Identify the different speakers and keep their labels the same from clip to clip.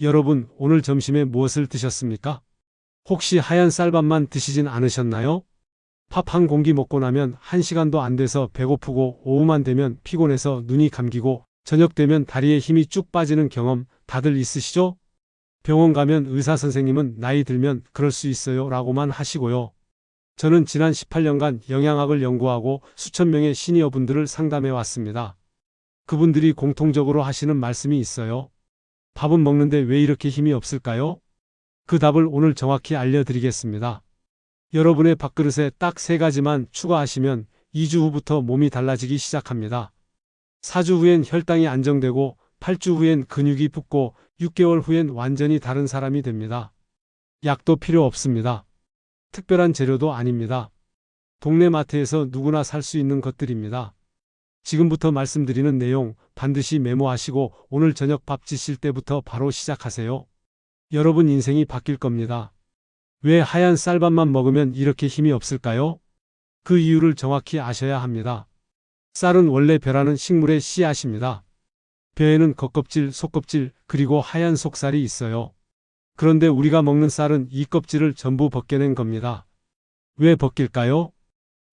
Speaker 1: 여러분, 오늘 점심에 무엇을 드셨습니까? 혹시 하얀 쌀밥만 드시진 않으셨나요? 밥 한 공기 먹고 나면 1시간도 안 돼서 배고프고 오후만 되면 피곤해서 눈이 감기고 저녁 되면 다리에 힘이 쭉 빠지는 경험 다들 있으시죠? 병원 가면 의사 선생님은 나이 들면 그럴 수 있어요 라고만 하시고요. 저는 지난 18년간 영양학을 연구하고 수천 명의 시니어분들을 상담해 왔습니다. 그분들이 공통적으로 하시는 말씀이 있어요. 밥은 먹는데 왜 이렇게 힘이 없을까요? 그 답을 오늘 정확히 알려드리겠습니다. 여러분의 밥그릇에 딱 3가지만 추가하시면 2주 후부터 몸이 달라지기 시작합니다. 4주 후엔 혈당이 안정되고 8주 후엔 근육이 붙고 6개월 후엔 완전히 다른 사람이 됩니다. 약도 필요 없습니다. 특별한 재료도 아닙니다. 동네 마트에서 누구나 살 수 있는 것들입니다. 지금부터 말씀드리는 내용 반드시 메모하시고 오늘 저녁 밥 지실 때부터 바로 시작하세요. 여러분 인생이 바뀔 겁니다. 왜 하얀 쌀밥만 먹으면 이렇게 힘이 없을까요? 그 이유를 정확히 아셔야 합니다. 쌀은 원래 벼라는 식물의 씨앗입니다. 벼에는 겉껍질, 속껍질, 그리고 하얀 속살이 있어요. 그런데 우리가 먹는 쌀은 이 껍질을 전부 벗겨낸 겁니다. 왜 벗길까요?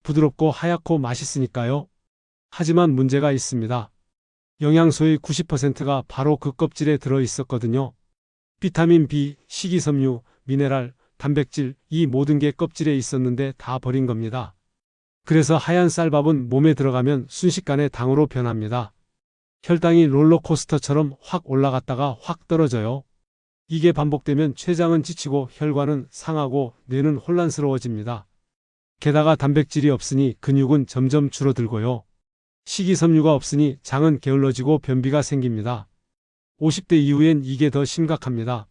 Speaker 1: 부드럽고 하얗고 맛있으니까요. 하지만 문제가 있습니다. 영양소의 90%가 바로 그 껍질에 들어 있었거든요. 비타민 B, 식이섬유, 미네랄, 단백질, 이 모든 게 껍질에 있었는데 다 버린 겁니다. 그래서 하얀 쌀밥은 몸에 들어가면 순식간에 당으로 변합니다. 혈당이 롤러코스터처럼 확 올라갔다가 확 떨어져요. 이게 반복되면 췌장은 지치고 혈관은 상하고 뇌는 혼란스러워집니다. 게다가 단백질이 없으니 근육은 점점 줄어들고요. 식이섬유가 없으니 장은 게을러지고 변비가 생깁니다. 50대 이후엔 이게 더 심각합니다.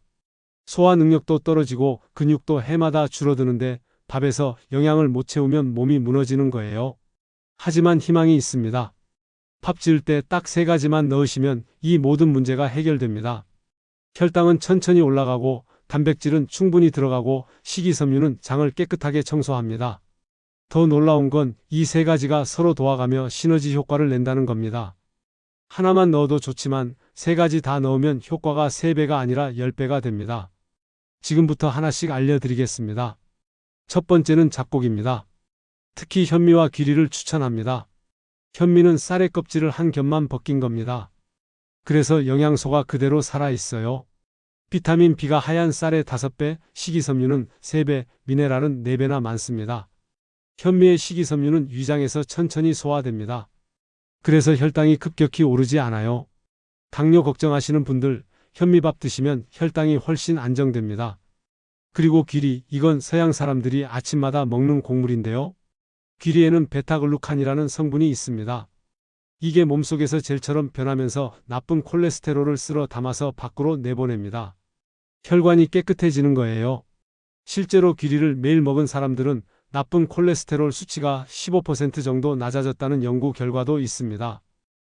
Speaker 1: 소화 능력도 떨어지고 근육도 해마다 줄어드는데 밥에서 영양을 못 채우면 몸이 무너지는 거예요. 하지만 희망이 있습니다. 밥 지을 때 딱 3가지만 넣으시면 이 모든 문제가 해결됩니다. 혈당은 천천히 올라가고 단백질은 충분히 들어가고 식이섬유는 장을 깨끗하게 청소합니다. 더 놀라운 건 이 3가지가 서로 도와가며 시너지 효과를 낸다는 겁니다. 하나만 넣어도 좋지만 3가지 다 넣으면 효과가 3배가 아니라 10배가 됩니다. 지금부터 하나씩 알려드리겠습니다. 첫 번째는 잡곡입니다. 특히 현미와 귀리를 추천합니다. 현미는 쌀의 껍질을 한 겹만 벗긴 겁니다. 그래서 영양소가 그대로 살아있어요. 비타민 B가 하얀 쌀의 5배, 식이섬유는 3배, 미네랄은 4배나 많습니다. 현미의 식이섬유는 위장에서 천천히 소화됩니다. 그래서 혈당이 급격히 오르지 않아요. 당뇨 걱정하시는 분들, 현미밥 드시면 혈당이 훨씬 안정됩니다. 그리고 귀리, 이건 서양 사람들이 아침마다 먹는 곡물인데요. 귀리에는 베타글루칸이라는 성분이 있습니다. 이게 몸속에서 젤처럼 변하면서 나쁜 콜레스테롤을 쓸어 담아서 밖으로 내보냅니다. 혈관이 깨끗해지는 거예요. 실제로 귀리를 매일 먹은 사람들은 나쁜 콜레스테롤 수치가 15% 정도 낮아졌다는 연구 결과도 있습니다.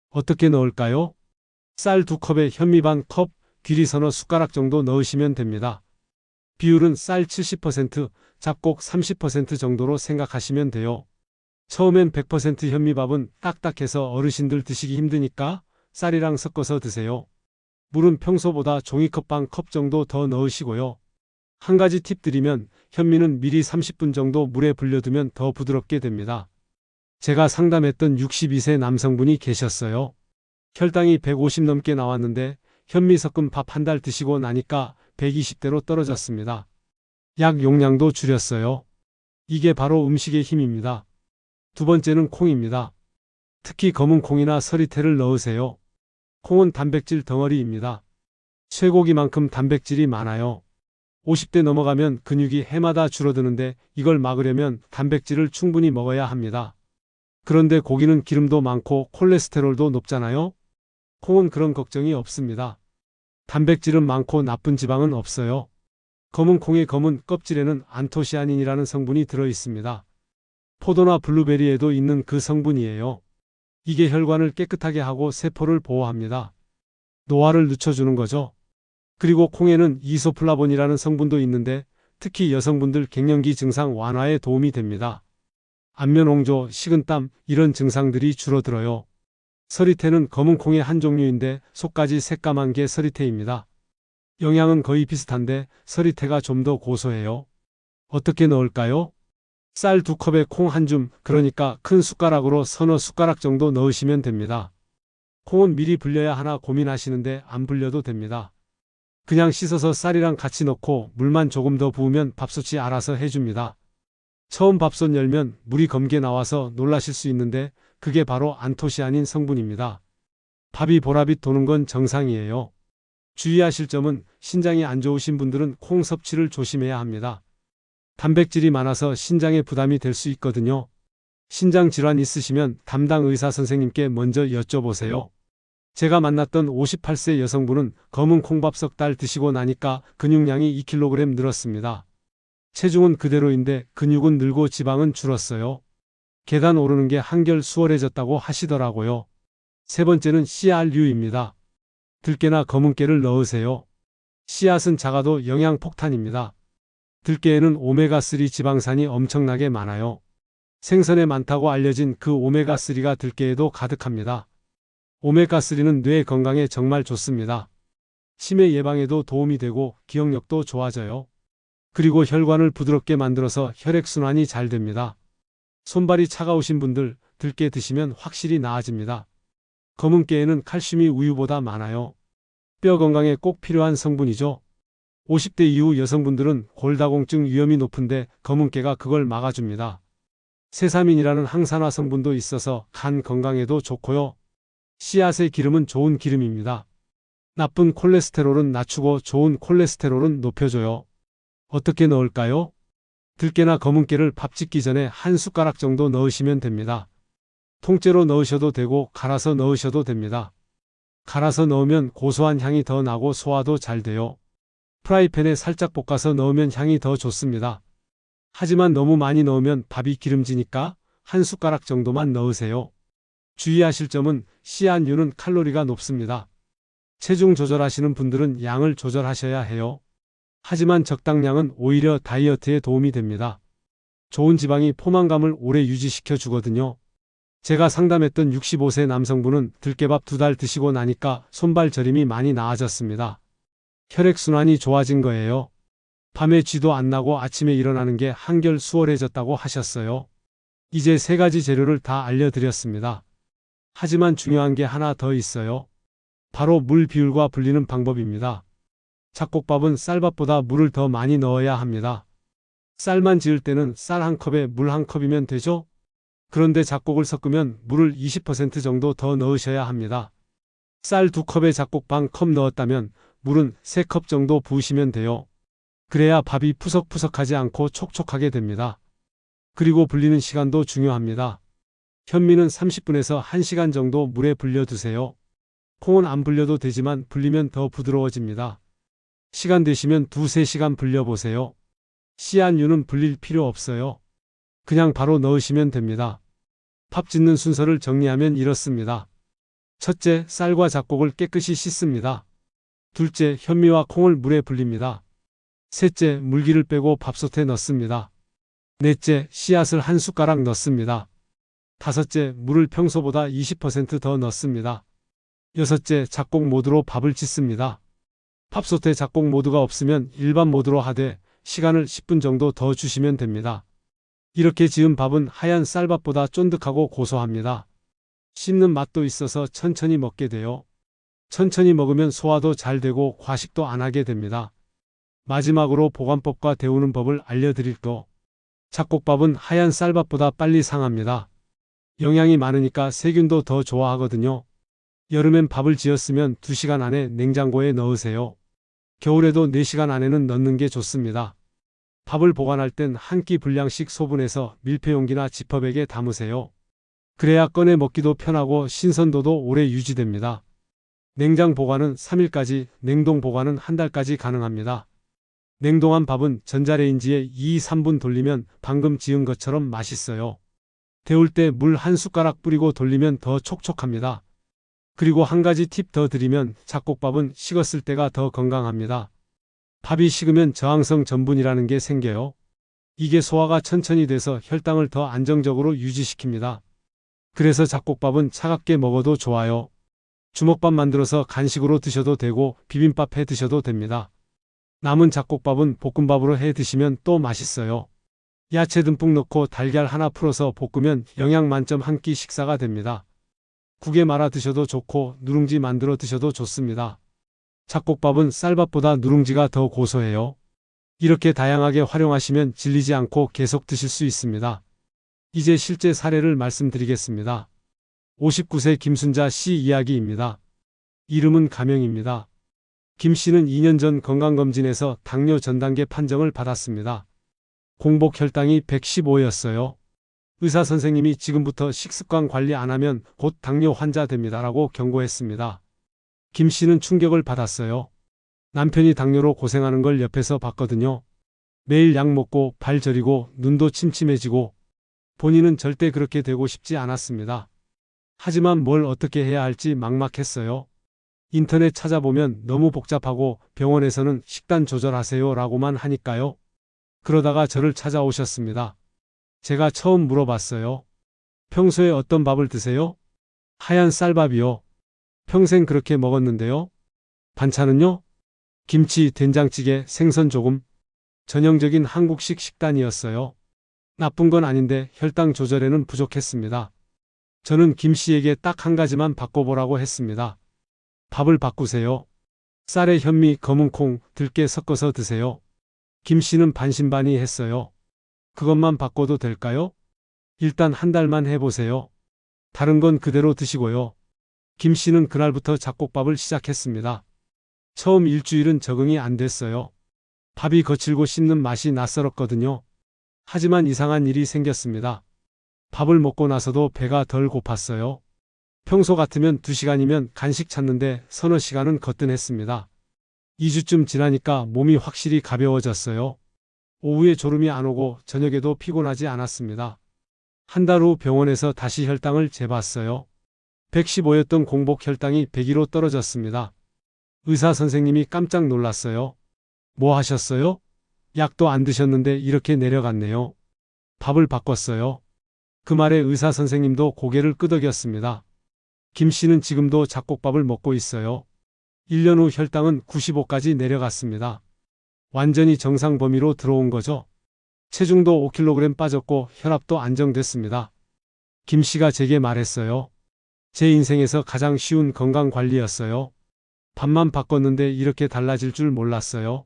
Speaker 1: 어떻게 넣을까요? 쌀 2컵에 현미 반 컵, 귀리 서너 숟가락 정도 넣으시면 됩니다. 비율은 쌀 70%, 잡곡 30% 정도로 생각하시면 돼요. 처음엔 100% 현미밥은 딱딱해서 어르신들 드시기 힘드니까 쌀이랑 섞어서 드세요. 물은 평소보다 종이컵 반 컵 정도 더 넣으시고요. 한 가지 팁 드리면 현미는 미리 30분 정도 물에 불려두면 더 부드럽게 됩니다. 제가 상담했던 62세 남성분이 계셨어요. 혈당이 150 넘게 나왔는데 현미 섞은 밥 한 달 드시고 나니까 120대로 떨어졌습니다. 약 용량도 줄였어요. 이게 바로 음식의 힘입니다. 두 번째는 콩입니다. 특히 검은 콩이나 서리태를 넣으세요. 콩은 단백질 덩어리입니다. 쇠고기만큼 단백질이 많아요. 50대 넘어가면 근육이 해마다 줄어드는데 이걸 막으려면 단백질을 충분히 먹어야 합니다. 그런데 고기는 기름도 많고 콜레스테롤도 높잖아요. 콩은 그런 걱정이 없습니다. 단백질은 많고 나쁜 지방은 없어요. 검은 콩의 검은 껍질에는 안토시아닌이라는 성분이 들어 있습니다. 포도나 블루베리에도 있는 그 성분이에요. 이게 혈관을 깨끗하게 하고 세포를 보호합니다. 노화를 늦춰주는 거죠. 그리고 콩에는 이소플라본이라는 성분도 있는데 특히 여성분들 갱년기 증상 완화에 도움이 됩니다. 안면홍조, 식은땀 이런 증상들이 줄어들어요. 서리태는 검은 콩의 한 종류인데 속까지 새까만 게 서리태입니다. 영양은 거의 비슷한데 서리태가 좀 더 고소해요. 어떻게 넣을까요? 쌀 2컵에 콩 1줌, 그러니까 큰 숟가락으로 서너 숟가락 정도 넣으시면 됩니다. 콩은 미리 불려야 하나 고민하시는데 안 불려도 됩니다. 그냥 씻어서 쌀이랑 같이 넣고 물만 조금 더 부으면 밥솥이 알아서 해줍니다. 처음 밥솥 열면 물이 검게 나와서 놀라실 수 있는데 그게 바로 안토시아닌 성분입니다. 밥이 보라빛 도는 건 정상이에요. 주의하실 점은 신장이 안 좋으신 분들은 콩 섭취를 조심해야 합니다. 단백질이 많아서 신장에 부담이 될 수 있거든요. 신장 질환 있으시면 담당 의사 선생님께 먼저 여쭤보세요. 제가 만났던 58세 여성분은 검은 콩밥 석 달 드시고 나니까 근육량이 2kg 늘었습니다. 체중은 그대로인데 근육은 늘고 지방은 줄었어요. 계단 오르는 게 한결 수월해졌다고 하시더라고요. 세 번째는 씨앗류입니다. 들깨나 검은깨를 넣으세요. 씨앗은 작아도 영양 폭탄입니다. 들깨에는 오메가3 지방산이 엄청나게 많아요. 생선에 많다고 알려진 그 오메가3가 들깨에도 가득합니다. 오메가3는 뇌 건강에 정말 좋습니다. 치매 예방에도 도움이 되고 기억력도 좋아져요. 그리고 혈관을 부드럽게 만들어서 혈액순환이 잘 됩니다. 손발이 차가우신 분들 들깨 드시면 확실히 나아집니다. 검은깨에는 칼슘이 우유보다 많아요. 뼈 건강에 꼭 필요한 성분이죠. 50대 이후 여성분들은 골다공증 위험이 높은데 검은깨가 그걸 막아줍니다. 세사민이라는 항산화 성분도 있어서 간 건강에도 좋고요. 씨앗의 기름은 좋은 기름입니다. 나쁜 콜레스테롤은 낮추고 좋은 콜레스테롤은 높여줘요. 어떻게 넣을까요? 들깨나 검은깨를 밥 짓기 전에 한 숟가락 정도 넣으시면 됩니다. 통째로 넣으셔도 되고 갈아서 넣으셔도 됩니다. 갈아서 넣으면 고소한 향이 더 나고 소화도 잘 돼요. 프라이팬에 살짝 볶아서 넣으면 향이 더 좋습니다. 하지만 너무 많이 넣으면 밥이 기름지니까 한 숟가락 정도만 넣으세요. 주의하실 점은 씨앗류는 칼로리가 높습니다. 체중 조절하시는 분들은 양을 조절하셔야 해요. 하지만 적당량은 오히려 다이어트에 도움이 됩니다. 좋은 지방이 포만감을 오래 유지시켜 주거든요. 제가 상담했던 65세 남성분은 들깨밥 2달 드시고 나니까 손발 저림이 많이 나아졌습니다. 혈액순환이 좋아진 거예요. 밤에 쥐도 안 나고 아침에 일어나는 게 한결 수월해졌다고 하셨어요. 이제 3가지 재료를 다 알려드렸습니다. 하지만 중요한 게 하나 더 있어요. 바로 물 비율과 불리는 방법입니다. 잡곡밥은 쌀밥보다 물을 더 많이 넣어야 합니다. 쌀만 지을 때는 쌀 1컵에 물 1컵이면 되죠? 그런데 잡곡을 섞으면 물을 20% 정도 더 넣으셔야 합니다. 쌀 2컵에 잡곡 반 컵 넣었다면 물은 3컵 정도 부으시면 돼요. 그래야 밥이 푸석푸석하지 않고 촉촉하게 됩니다. 그리고 불리는 시간도 중요합니다. 현미는 30분에서 1시간 정도 물에 불려두세요. 콩은 안 불려도 되지만 불리면 더 부드러워집니다. 시간 되시면 2-3시간 불려보세요. 씨앗류는 불릴 필요 없어요. 그냥 바로 넣으시면 됩니다. 밥 짓는 순서를 정리하면 이렇습니다. 첫째, 쌀과 잡곡을 깨끗이 씻습니다. 둘째, 현미와 콩을 물에 불립니다. 셋째, 물기를 빼고 밥솥에 넣습니다. 넷째, 씨앗을 한 숟가락 넣습니다. 다섯째, 물을 평소보다 20% 더 넣습니다. 여섯째, 잡곡 모드로 밥을 짓습니다. 밥솥에 잡곡 모드가 없으면 일반 모드로 하되 시간을 10분 정도 더 주시면 됩니다. 이렇게 지은 밥은 하얀 쌀밥보다 쫀득하고 고소합니다. 씹는 맛도 있어서 천천히 먹게 돼요. 천천히 먹으면 소화도 잘 되고 과식도 안 하게 됩니다. 마지막으로 보관법과 데우는 법을 알려드릴 거. 잡곡밥은 하얀 쌀밥보다 빨리 상합니다. 영양이 많으니까 세균도 더 좋아하거든요. 여름엔 밥을 지었으면 2시간 안에 냉장고에 넣으세요. 겨울에도 4시간 안에는 넣는 게 좋습니다. 밥을 보관할 땐 한 끼 분량씩 소분해서 밀폐용기나 지퍼백에 담으세요. 그래야 꺼내 먹기도 편하고 신선도도 오래 유지됩니다. 냉장 보관은 3일까지, 냉동 보관은 한 달까지 가능합니다. 냉동한 밥은 전자레인지에 2-3분 돌리면 방금 지은 것처럼 맛있어요. 데울 때 물 한 숟가락 뿌리고 돌리면 더 촉촉합니다. 그리고 한 가지 팁 더 드리면 잡곡밥은 식었을 때가 더 건강합니다. 밥이 식으면 저항성 전분이라는 게 생겨요. 이게 소화가 천천히 돼서 혈당을 더 안정적으로 유지시킵니다. 그래서 잡곡밥은 차갑게 먹어도 좋아요. 주먹밥 만들어서 간식으로 드셔도 되고 비빔밥 해 드셔도 됩니다. 남은 잡곡밥은 볶음밥으로 해 드시면 또 맛있어요. 야채 듬뿍 넣고 달걀 하나 풀어서 볶으면 영양 만점 한 끼 식사가 됩니다. 국에 말아 드셔도 좋고 누룽지 만들어 드셔도 좋습니다. 잡곡밥은 쌀밥보다 누룽지가 더 고소해요. 이렇게 다양하게 활용하시면 질리지 않고 계속 드실 수 있습니다. 이제 실제 사례를 말씀드리겠습니다. 59세 김순자 씨 이야기입니다. 이름은 가명입니다. 김 씨는 2년 전 건강검진에서 당뇨 전 단계 판정을 받았습니다. 공복 혈당이 115였어요. 의사 선생님이 지금부터 식습관 관리 안 하면 곧 당뇨 환자 됩니다라고 경고했습니다. 김 씨는 충격을 받았어요. 남편이 당뇨로 고생하는 걸 옆에서 봤거든요. 매일 약 먹고 발 저리고 눈도 침침해지고 본인은 절대 그렇게 되고 싶지 않았습니다. 하지만 뭘 어떻게 해야 할지 막막했어요. 인터넷 찾아보면 너무 복잡하고 병원에서는 식단 조절하세요 라고만 하니까요. 그러다가 저를 찾아오셨습니다. 제가 처음 물어봤어요. 평소에 어떤 밥을 드세요? 하얀 쌀밥이요. 평생 그렇게 먹었는데요. 반찬은요? 김치, 된장찌개, 생선 조금. 전형적인 한국식 식단이었어요. 나쁜 건 아닌데 혈당 조절에는 부족했습니다. 저는 김 씨에게 딱 한 가지만 바꿔보라고 했습니다. 밥을 바꾸세요. 쌀에 현미, 검은 콩, 들깨 섞어서 드세요. 김 씨는 반신반의했어요. 그것만 바꿔도 될까요? 일단 한 달만 해보세요. 다른 건 그대로 드시고요. 김 씨는 그날부터 잡곡밥을 시작했습니다. 처음 일주일은 적응이 안 됐어요. 밥이 거칠고 씹는 맛이 낯설었거든요. 하지만 이상한 일이 생겼습니다. 밥을 먹고 나서도 배가 덜 고팠어요. 평소 같으면 2시간이면 간식 찾는데 서너 시간은 거뜬했습니다. 2주쯤 지나니까 몸이 확실히 가벼워졌어요. 오후에 졸음이 안 오고 저녁에도 피곤하지 않았습니다. 한 달 후 병원에서 다시 혈당을 재봤어요. 115였던 공복 혈당이 102로 떨어졌습니다. 의사 선생님이 깜짝 놀랐어요. 뭐 하셨어요? 약도 안 드셨는데 이렇게 내려갔네요. 밥을 바꿨어요. 그 말에 의사 선생님도 고개를 끄덕였습니다. 김 씨는 지금도 잡곡밥을 먹고 있어요. 1년 후 혈당은 95까지 내려갔습니다. 완전히 정상 범위로 들어온 거죠. 체중도 5kg 빠졌고 혈압도 안정됐습니다. 김 씨가 제게 말했어요. 제 인생에서 가장 쉬운 건강관리였어요. 밥만 바꿨는데 이렇게 달라질 줄 몰랐어요.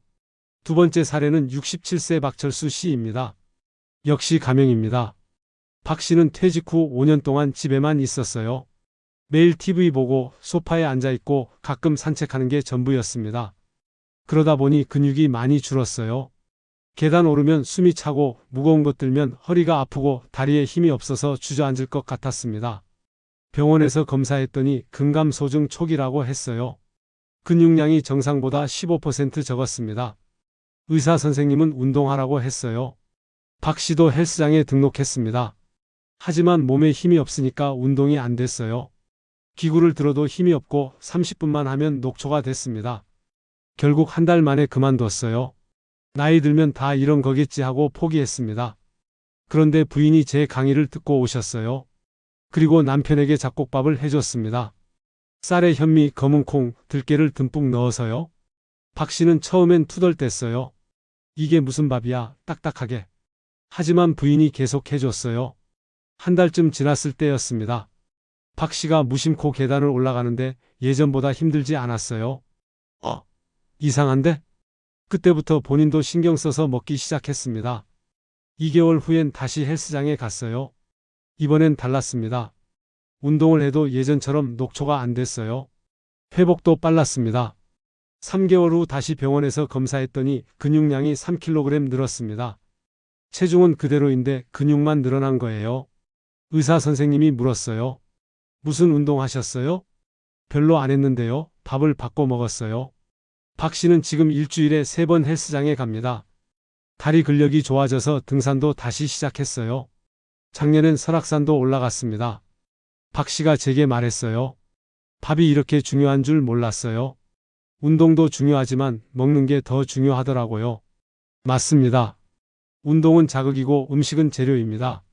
Speaker 1: 두 번째 사례는 67세 박철수 씨입니다. 역시 가명입니다. 박 씨는 퇴직 후 5년 동안 집에만 있었어요. 매일 TV 보고 소파에 앉아있고 가끔 산책하는 게 전부였습니다. 그러다 보니 근육이 많이 줄었어요. 계단 오르면 숨이 차고 무거운 것 들면 허리가 아프고 다리에 힘이 없어서 주저앉을 것 같았습니다. 병원에서 검사했더니 근감소증 초기라고 했어요. 근육량이 정상보다 15% 적었습니다. 의사 선생님은 운동하라고 했어요. 박 씨도 헬스장에 등록했습니다. 하지만 몸에 힘이 없으니까 운동이 안 됐어요. 기구를 들어도 힘이 없고 30분만 하면 녹초가 됐습니다. 결국 한 달 만에 그만뒀어요. 나이 들면 다 이런 거겠지 하고 포기했습니다. 그런데 부인이 제 강의를 듣고 오셨어요. 그리고 남편에게 잡곡밥을 해줬습니다. 쌀에 현미, 검은 콩, 들깨를 듬뿍 넣어서요. 박 씨는 처음엔 투덜댔어요. 이게 무슨 밥이야, 딱딱하게. 하지만 부인이 계속 해줬어요. 한 달쯤 지났을 때였습니다. 박 씨가 무심코 계단을 올라가는데 예전보다 힘들지 않았어요. 이상한데? 그때부터 본인도 신경 써서 먹기 시작했습니다. 2개월 후엔 다시 헬스장에 갔어요. 이번엔 달랐습니다. 운동을 해도 예전처럼 녹초가 안 됐어요. 회복도 빨랐습니다. 3개월 후 다시 병원에서 검사했더니 근육량이 3kg 늘었습니다. 체중은 그대로인데 근육만 늘어난 거예요. 의사 선생님이 물었어요. 무슨 운동 하셨어요? 별로 안 했는데요. 밥을 바꿔 먹었어요. 박 씨는 지금 일주일에 3번 헬스장에 갑니다. 다리 근력이 좋아져서 등산도 다시 시작했어요. 작년엔 설악산도 올라갔습니다. 박 씨가 제게 말했어요. 밥이 이렇게 중요한 줄 몰랐어요. 운동도 중요하지만 먹는 게 더 중요하더라고요. 맞습니다. 운동은 자극이고 음식은 재료입니다.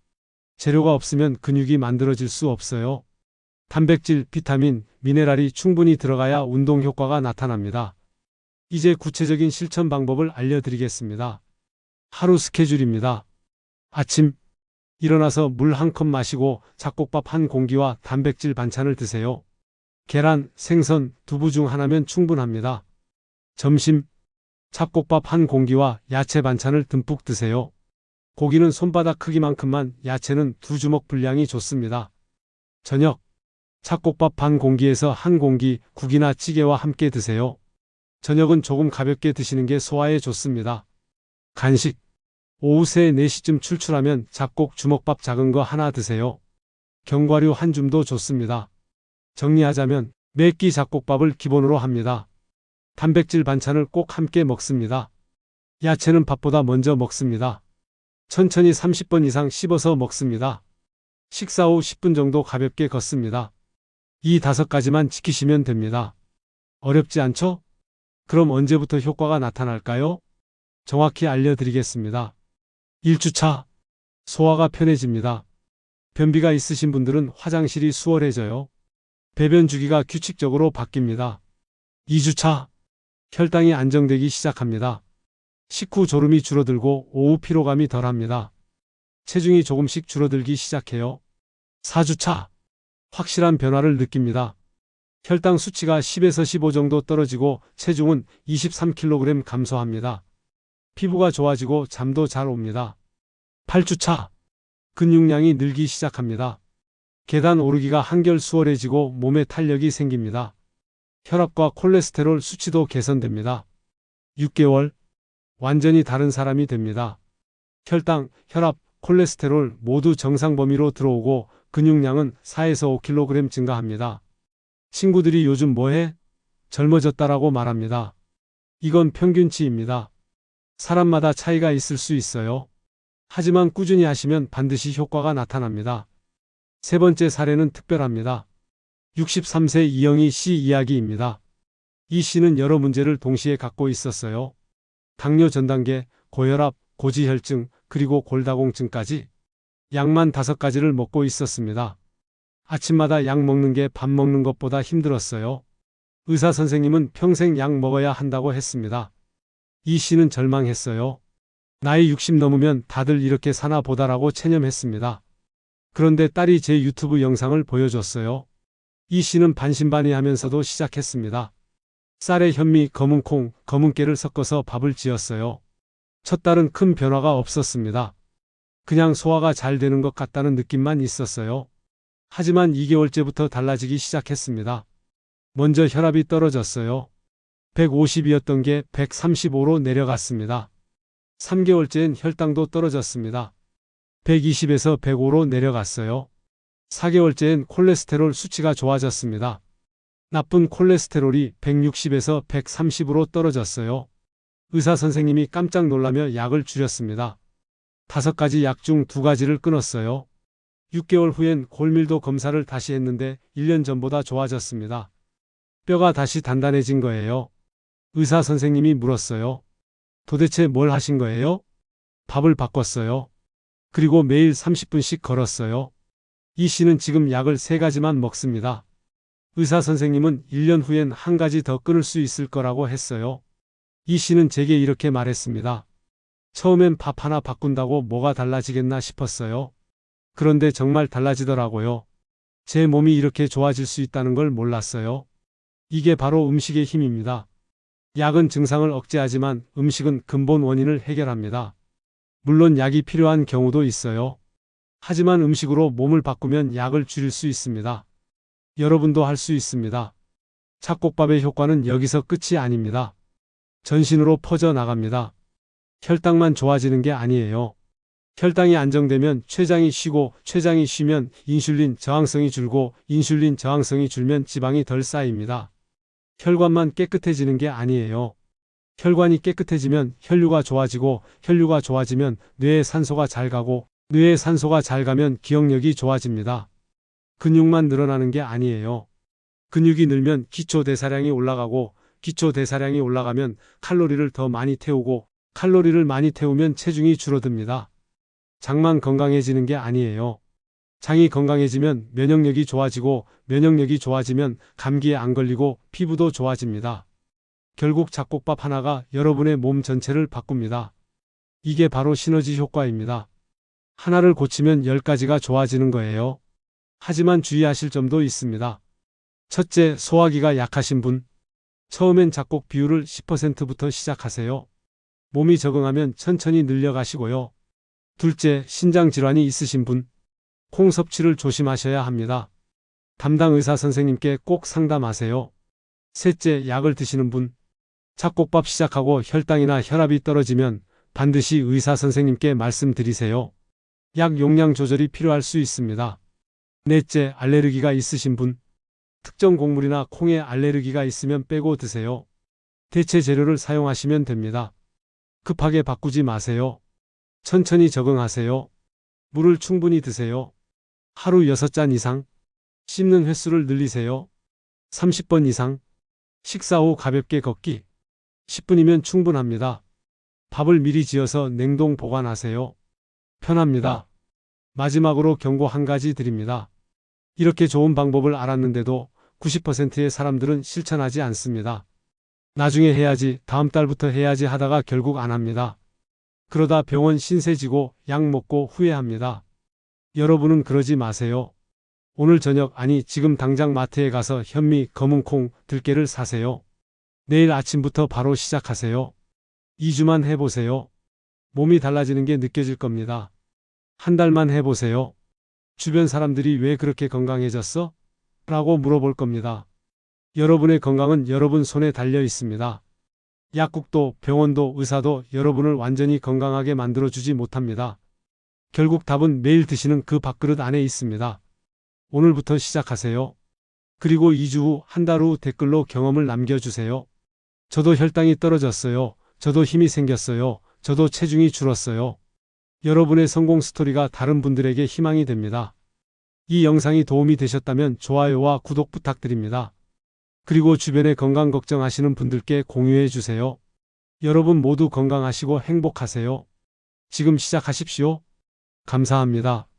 Speaker 1: 재료가 없으면 근육이 만들어질 수 없어요. 단백질, 비타민, 미네랄이 충분히 들어가야 운동 효과가 나타납니다. 이제 구체적인 실천 방법을 알려드리겠습니다. 하루 스케줄입니다. 아침 일어나서 물 한 컵 마시고 잡곡밥 한 공기와 단백질 반찬을 드세요. 계란, 생선, 두부 중 하나면 충분합니다. 점심 잡곡밥 한 공기와 야채 반찬을 듬뿍 드세요. 고기는 손바닥 크기만큼만, 야채는 2주먹 분량이 좋습니다. 저녁 잡곡밥 반 공기에서 한 공기, 국이나 찌개와 함께 드세요. 저녁은 조금 가볍게 드시는 게 소화에 좋습니다. 간식 오후 3, 4시쯤 출출하면 잡곡 주먹밥 작은 거 하나 드세요. 견과류 한 줌도 좋습니다. 정리하자면 매 끼 잡곡밥을 기본으로 합니다. 단백질 반찬을 꼭 함께 먹습니다. 야채는 밥보다 먼저 먹습니다. 천천히 30번 이상 씹어서 먹습니다. 식사 후 10분 정도 가볍게 걷습니다. 이 5가지만 지키시면 됩니다. 어렵지 않죠? 그럼 언제부터 효과가 나타날까요? 정확히 알려드리겠습니다. 1주차 소화가 편해집니다. 변비가 있으신 분들은 화장실이 수월해져요. 배변 주기가 규칙적으로 바뀝니다. 2주차 혈당이 안정되기 시작합니다. 식후 졸음이 줄어들고 오후 피로감이 덜합니다. 체중이 조금씩 줄어들기 시작해요. 4주차 확실한 변화를 느낍니다. 혈당 수치가 10에서 15 정도 떨어지고 체중은 23kg 감소합니다. 피부가 좋아지고 잠도 잘 옵니다. 8주차 근육량이 늘기 시작합니다. 계단 오르기가 한결 수월해지고 몸에 탄력이 생깁니다. 혈압과 콜레스테롤 수치도 개선됩니다. 6개월 완전히 다른 사람이 됩니다. 혈당, 혈압, 콜레스테롤 모두 정상 범위로 들어오고 근육량은 4에서 5kg 증가합니다. 친구들이 요즘 뭐해? 젊어졌다라고 말합니다. 이건 평균치입니다. 사람마다 차이가 있을 수 있어요. 하지만 꾸준히 하시면 반드시 효과가 나타납니다. 세 번째 사례는 특별합니다. 63세 이영희 씨 이야기입니다. 이 씨는 여러 문제를 동시에 갖고 있었어요. 당뇨 전 단계, 고혈압, 고지혈증, 그리고 골다공증까지. 약만 5가지를 먹고 있었습니다. 아침마다 약 먹는 게 밥 먹는 것보다 힘들었어요. 의사 선생님은 평생 약 먹어야 한다고 했습니다. 이 씨는 절망했어요. 나이 60 넘으면 다들 이렇게 사나 보다라고 체념했습니다. 그런데 딸이 제 유튜브 영상을 보여줬어요. 이 씨는 반신반의하면서도 시작했습니다. 쌀에 현미, 검은콩, 검은깨를 섞어서 밥을 지었어요. 첫 달은 큰 변화가 없었습니다. 그냥 소화가 잘 되는 것 같다는 느낌만 있었어요. 하지만 2개월째부터 달라지기 시작했습니다. 먼저 혈압이 떨어졌어요. 150이었던 게 135로 내려갔습니다. 3개월째엔 혈당도 떨어졌습니다. 120에서 105로 내려갔어요. 4개월째엔 콜레스테롤 수치가 좋아졌습니다. 나쁜 콜레스테롤이 160에서 130으로 떨어졌어요. 의사 선생님이 깜짝 놀라며 약을 줄였습니다. 5가지 약 중 2가지를 끊었어요. 6개월 후엔 골밀도 검사를 다시 했는데 1년 전보다 좋아졌습니다. 뼈가 다시 단단해진 거예요. 의사 선생님이 물었어요. 도대체 뭘 하신 거예요? 밥을 바꿨어요. 그리고 매일 30분씩 걸었어요. 이 씨는 지금 약을 3가지만 먹습니다. 의사 선생님은 1년 후엔 1가지 더 끊을 수 있을 거라고 했어요. 이 씨는 제게 이렇게 말했습니다. 처음엔 밥 하나 바꾼다고 뭐가 달라지겠나 싶었어요. 그런데 정말 달라지더라고요. 제 몸이 이렇게 좋아질 수 있다는 걸 몰랐어요. 이게 바로 음식의 힘입니다. 약은 증상을 억제하지만 음식은 근본 원인을 해결합니다. 물론 약이 필요한 경우도 있어요. 하지만 음식으로 몸을 바꾸면 약을 줄일 수 있습니다. 여러분도 할 수 있습니다. 잡곡밥의 효과는 여기서 끝이 아닙니다. 전신으로 퍼져나갑니다. 혈당만 좋아지는 게 아니에요. 혈당이 안정되면 췌장이 쉬고, 췌장이 쉬면 인슐린 저항성이 줄고, 인슐린 저항성이 줄면 지방이 덜 쌓입니다. 혈관만 깨끗해지는 게 아니에요. 혈관이 깨끗해지면 혈류가 좋아지고, 혈류가 좋아지면 뇌에 산소가 잘 가고, 뇌에 산소가 잘 가면 기억력이 좋아집니다. 근육만 늘어나는 게 아니에요. 근육이 늘면 기초대사량이 올라가고, 기초대사량이 올라가면 칼로리를 더 많이 태우고, 칼로리를 많이 태우면 체중이 줄어듭니다. 장만 건강해지는 게 아니에요. 장이 건강해지면 면역력이 좋아지고 면역력이 좋아지면 감기에 안 걸리고 피부도 좋아집니다. 결국 잡곡밥 하나가 여러분의 몸 전체를 바꿉니다. 이게 바로 시너지 효과입니다. 하나를 고치면 10가지가 좋아지는 거예요. 하지만 주의하실 점도 있습니다. 첫째, 소화기가 약하신 분. 처음엔 잡곡 비율을 10%부터 시작하세요. 몸이 적응하면 천천히 늘려가시고요. 둘째, 신장 질환이 있으신 분. 콩 섭취를 조심하셔야 합니다. 담당 의사 선생님께 꼭 상담하세요. 셋째, 약을 드시는 분. 잡곡밥 시작하고 혈당이나 혈압이 떨어지면 반드시 의사 선생님께 말씀드리세요. 약 용량 조절이 필요할 수 있습니다. 넷째, 알레르기가 있으신 분. 특정 곡물이나 콩에 알레르기가 있으면 빼고 드세요. 대체 재료를 사용하시면 됩니다. 급하게 바꾸지 마세요. 천천히 적응하세요. 물을 충분히 드세요. 하루 6잔 이상. 씹는 횟수를 늘리세요. 30번 이상. 식사 후 가볍게 걷기. 10분이면 충분합니다. 밥을 미리 지어서 냉동 보관하세요. 편합니다. 마지막으로 경고 한 가지 드립니다. 이렇게 좋은 방법을 알았는데도 90%의 사람들은 실천하지 않습니다. 나중에 해야지, 다음 달부터 해야지 하다가 결국 안 합니다. 그러다 병원 신세 지고 약 먹고 후회합니다. 여러분은 그러지 마세요. 오늘 저녁, 아니 지금 당장 마트에 가서 현미, 검은콩, 들깨를 사세요. 내일 아침부터 바로 시작하세요. 2주만 해보세요. 몸이 달라지는 게 느껴질 겁니다. 한 달만 해보세요. 주변 사람들이 왜 그렇게 건강해졌어? 라고 물어볼 겁니다. 여러분의 건강은 여러분 손에 달려 있습니다. 약국도 병원도 의사도 여러분을 완전히 건강하게 만들어주지 못합니다. 결국 답은 매일 드시는 그 밥그릇 안에 있습니다. 오늘부터 시작하세요. 그리고 2주 후, 한 달 후 댓글로 경험을 남겨주세요. 저도 혈당이 떨어졌어요. 저도 힘이 생겼어요. 저도 체중이 줄었어요. 여러분의 성공 스토리가 다른 분들에게 희망이 됩니다. 이 영상이 도움이 되셨다면 좋아요와 구독 부탁드립니다. 그리고 주변에 건강 걱정하시는 분들께 공유해 주세요. 여러분 모두 건강하시고 행복하세요. 지금 시작하십시오. 감사합니다.